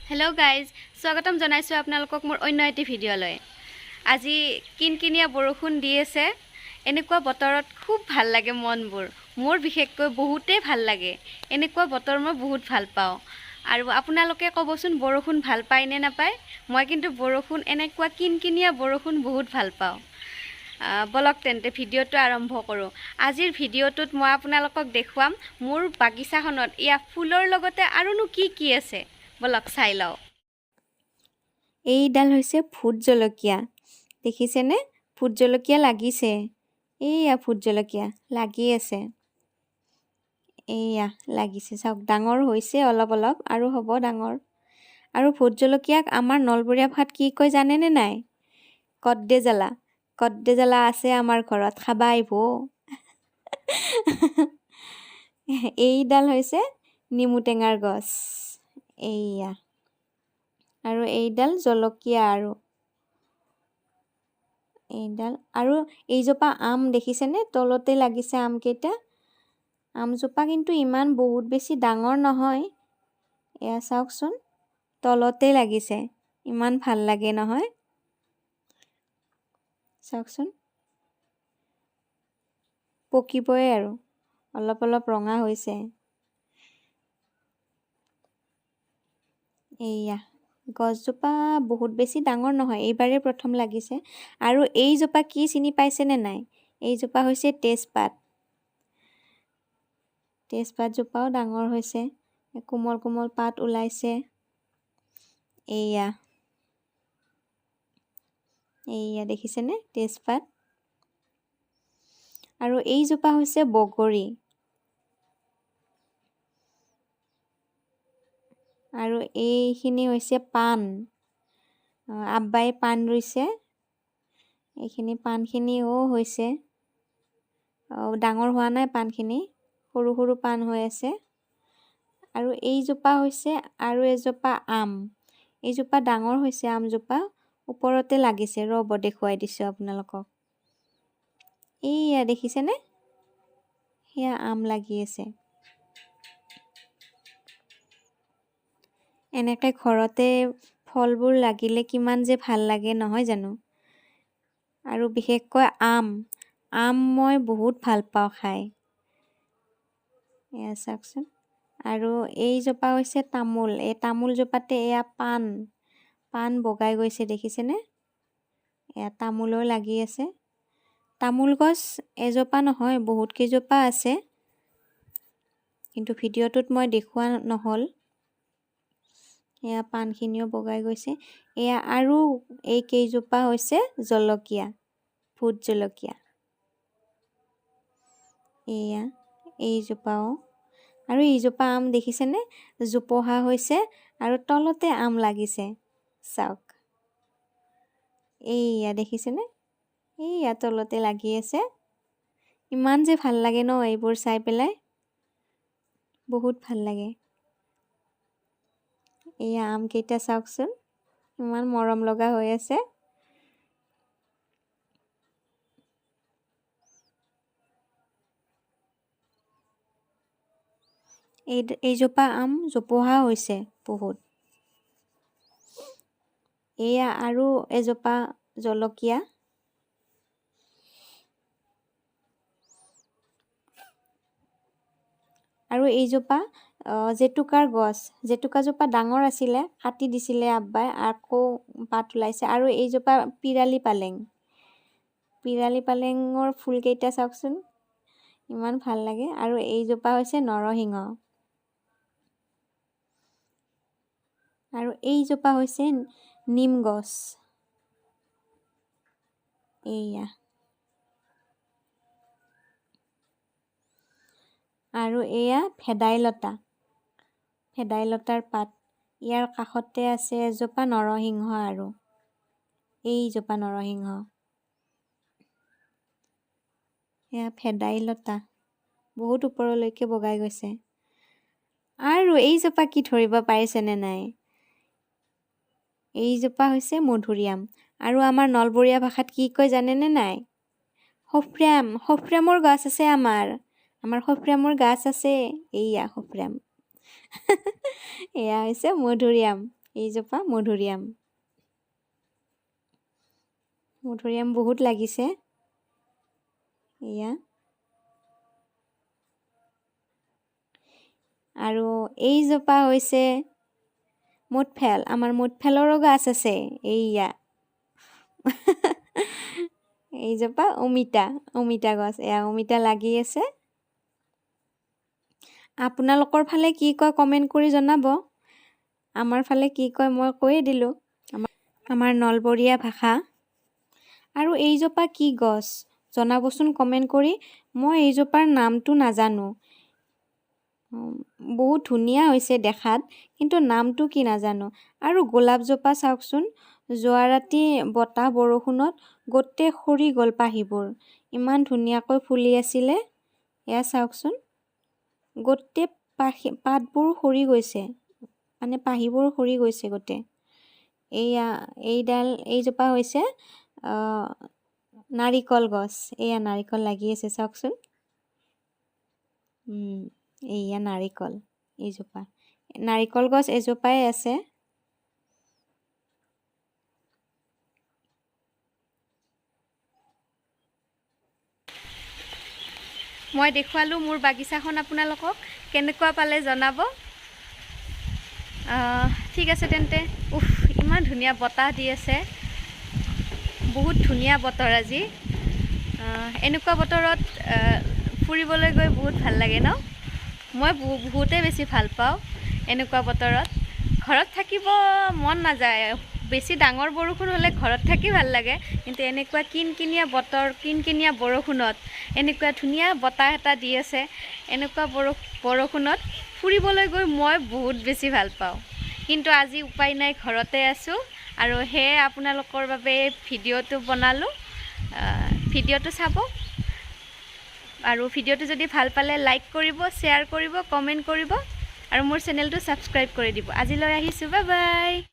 Hello' guys, স্বাগতম জনাইছোঁ আপোনালোকক মোৰ অন্য এটি ভিডিঅ'লৈ। আজি কিনকিনীয়া বৰষুণ দি আছে। এনেকুৱা বতৰত খুব ভাল লাগে মনবোৰ। মোৰ বিশেষকৈ বহুতেই ভাল লাগে। এনেকুৱা বতৰ মই বহুত ভাল পাওঁ। আৰু আপোনালোকে ক'বচোন বৰষুণ ভাল পায় নে নাপায়? মই কিন্তু বৰষুণ এনেকুৱা কিনকিনীয়া বৰষুণ বহুত ভাল পাওঁ। বলক তেন্তে ভিডিঅ'টো আৰম্ভ কৰোঁ। আজিৰ ভিডিঅ'টোত মই আপোনালোকক দেখুৱাম মোৰ বাগিচাখনত এয়া ফুলৰ লগতে আৰুনো কি আছে। বলক চাই লওঁ। এইডাল হৈছে ভোট জলকীয়া। দেখিছেনে? ভোট জলকীয়া লাগিছে। এইয়া ভোট জলকীয়া লাগি আছে। এইয়া লাগিছে, চাওক ডাঙৰ হৈছে অলপ অলপ আৰু হ'ব ডাঙৰ। আৰু ভোট জলকীয়াক আমাৰ নলবৰীয়া ভাষাত কি কয় জানেনে নাই? কদ্দেজ্বালা। কদ্দেজ্বালা আছে আমাৰ ঘৰত, খাবা আহিব। এইডাল হৈছে নেমু টেঙাৰ গছ। এইয়া আৰু এইডাল জলকীয়া এইডাল আৰু এইজোপা আম দেখিছেনে? তলতে লাগিছে আমকেইটা। আমজোপা কিন্তু ইমান বহুত বেছি ডাঙৰ নহয়। এয়া চাওকচোন, তলতে লাগিছে। ইমান ভাল লাগে নহয়, চাওকচোন। পকিবই আৰু অলপ অলপ ৰঙা হৈছে। এইয়া গছজোপা বহুত বেছি ডাঙৰ নহয়, এইবাৰেই প্ৰথম লাগিছে। আৰু এইজোপা কি চিনি পাইছেনে নাই? এইজোপা হৈছে তেজপাত। তেজপাতজোপাও ডাঙৰ হৈছে, কোমল কোমল পাত ওলাইছে। এইয়া এইয়া দেখিছেনে তেজপাত? আৰু এইজোপা হৈছে বগৰী। আৰু এইখিনি হৈছে পাণ। আব্বাই পাণ ৰুইছে। এইখিনি পাণখিনিও হৈছে, ডাঙৰ হোৱা নাই পাণখিনি, সৰু সৰু পাণ হৈ আছে। আৰু এইজোপা হৈছে আৰু এজোপা আম। এইজোপা ডাঙৰ হৈছে আমজোপা, ওপৰতে লাগিছে। ৰ'ব দেখুৱাই দিছোঁ আপোনালোকক। এইয়া দেখিছেনে? সেয়া আম লাগি আছে। এনেকৈ ঘৰতে ফলবোৰ লাগিলে কিমান যে ভাল লাগে নহয় জানো? আৰু বিশেষকৈ আম মই বহুত ভাল পাওঁ খাই। এয়া চাওকচোন। আৰু এইজোপা হৈছে তামোল। এই তামোলজোপাতে এয়া পাণ বগাই গৈছে দেখিছেনে? এয়া তামোলো লাগি আছে। তামোল গছ এজোপা নহয়, বহুত কেইজোপা আছে, কিন্তু ভিডিঅ'টোত মই দেখুওৱা নহ'ল। এয়া পাণখিনিও বগাই গৈছে। এয়া আৰু এই কেইজোপা হৈছে জলকীয়া, ভোট জলকীয়া। এয়া এইজোপাও। আৰু এইজোপা আম দেখিছেনে? জোপোহা হৈছে আৰু তলতে আম লাগিছে, চাওক। এইয়া দেখিছেনে? এইয়া তলতে লাগি আছে। ইমান যে ভাল লাগে ন এইবোৰ চাই পেলাই, বহুত ভাল লাগে। এয়া আমকেইটা চাওকচোন, ইমান মৰম লগা হৈ আছে। এইজোপা আম জোপোহা হৈছে বহুত। এয়া আৰু এজোপা জলকীয়া। আৰু এইজোপা জেতুকাৰ গছ। জেতুকাজোপা ডাঙৰ আছিলে, কাটি দিছিলে আব্বাই, আকৌ পাত ওলাইছে। আৰু এইজোপা পিৰালি পালেং। পিৰালি পালেঙৰ ফুলকেইটা চাওকচোন, ইমান ভাল লাগে। আৰু এইজোপা হৈছে নৰসিংহ। আৰু এইজোপা হৈছে নিম গছ। এইয়া আৰু এয়া ভেদাইলতাৰ পাত। ইয়াৰ কাষতে আছে এজোপা নৰসিংহ আৰু এইজোপা নৰসিংহ। এয়া ভেদাইলতা, বহুত ওপৰলৈকে বগাই গৈছে। আৰু এইজোপা কি ধৰিব পাৰিছেনে নাই? এইজোপা হৈছে মধুৰিআম। আৰু আমাৰ নলবৰীয়া ভাষাত কি কয় জানেনে নাই? সফ্ৰাম। সফ্ৰামৰ গছ আছে আমাৰ সফ্ৰামৰ গাছ আছে। এইয়া সফ্ৰাম। এয়া হৈছে মধুৰিআম। এইজোপা মধুৰিআম বহুত লাগিছে এয়া আৰু এইজোপা হৈছে মুঠফেল আমাৰ মুঠফেলৰো গাছ আছে এইয়া এইজোপা অমিতা গছ এয়া অমিতা লাগি আছে আপোনালোকৰ ফালে কি কয় কমেণ্ট কৰি জনাব আমাৰ ফালে কি কয় মই কৈয়ে দিলোঁ আমাৰ নলবৰীয়া ভাষা আৰু এইজোপা কি গছ জনাবচোন কমেণ্ট কৰি মই এইজোপাৰ নামটো নাজানো বহুত ধুনীয়া হৈছে দেখাত কিন্তু নামটো কি নাজানো আৰু গোলাপজোপা চাওকচোন যোৱা ৰাতি বতাহ বৰষুণত গোটেই সৰি গ'ল পাহিবোৰ ইমান ধুনীয়াকৈ ফুলি আছিলে এয়া চাওকচোন গোটেই পাতবোৰ সৰি গৈছে মানে পাহিবোৰ সৰি গৈছে গোটেই এইজোপা হৈছে নাৰিকল গছ এয়া নাৰিকল লাগি আছে চাওকচোন এয়া নাৰিকল এইজোপা নাৰিকল গছ এজোপাই আছে মই দেখুৱালোঁ মোৰ বাগিচাখন আপোনালোকক কেনেকুৱা পালে জনাব ঠিক আছে তেন্তে ইমান ধুনীয়া বতাহ দি আছে বহুত ধুনীয়া বতৰ আজি এনেকুৱা বতৰত ফুৰিবলৈ গৈ বহুত ভাল লাগে ন মই বহুতেই বেছি ভাল পাওঁ এনেকুৱা বতৰত ঘৰত থাকিব মন নাযায় বেছি ডাঙৰ বৰষুণ হ'লে ঘৰত থাকি ভাল লাগে কিন্তু এনেকুৱা কিনকিনীয়া বতৰ কিনকিনীয়া বৰষুণত এনেকুৱা ধুনীয়া বতাহ এটা দি আছে এনেকুৱা বৰষুণত ফুৰিবলৈ গৈ মই বহুত বেছি ভাল পাওঁ কিন্তু আজি উপায় নাই ঘৰতে আছোঁ আৰু সেয়ে আপোনালোকৰ বাবে ভিডিঅ'টো বনালোঁ ভিডিঅ'টো চাব আৰু ভিডিঅ'টো যদি ভাল পালে লাইক কৰিব শ্বেয়াৰ কৰিব কমেণ্ট কৰিব আৰু মোৰ চেনেলটো ছাবস্ক্ৰাইব কৰি দিব আজিলৈ আহিছোঁ বাই বাই